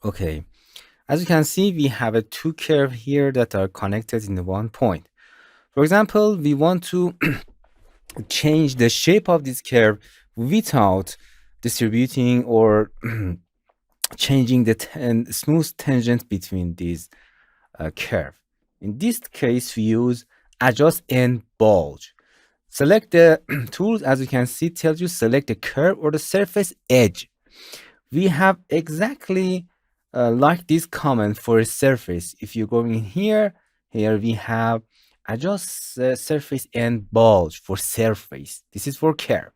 Okay, as you can see, we have a two curve here that are connected in the one point. For example, we want to change the shape of this curve without distributing or changing the smooth tangent between these curve. In this case, we use adjust and bulge. Select the tools, as you can see, tells you select the curve or the surface edge. We have exactly like this comment for a surface. If you go in here we have adjust surface and bulge for surface. This is for curve.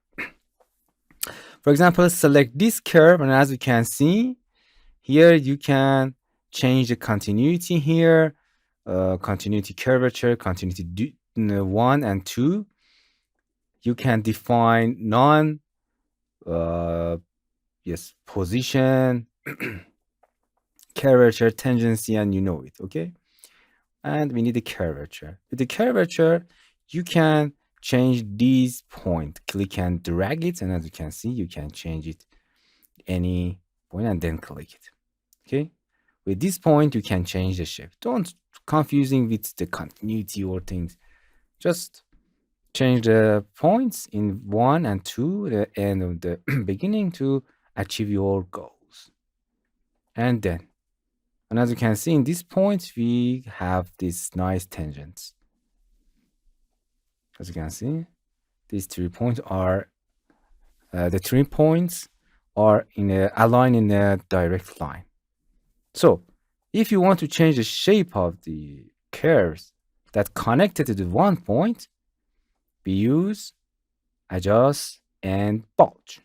For example, select this curve, and as you can see here, you can change the continuity here, continuity curvature, continuity 1 and 2. You can define non position, curvature, tangency, and you know it, okay? And we need a curvature. With the curvature, you can change these point. Click and drag it, and as you can see, you can change it any point and then click it. Okay? With this point, you can change the shape. Don't confusing with the continuity or things. Just change the points in 1 and 2, the end of the beginning, to achieve your goals. And then, and as you can see in this point, we have these nice tangents. As you can see, these 3 points are the 3 points are in a align in a direct line. So if you want to change the shape of the curves that connected to the one point, we use adjust and bulge.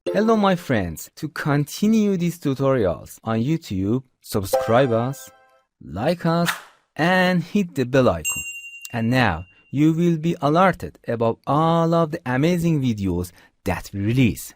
Hello my friends, to continue these tutorials on YouTube, subscribe us, like us, and hit the bell icon. And now you will be alerted about all of the amazing videos that we release.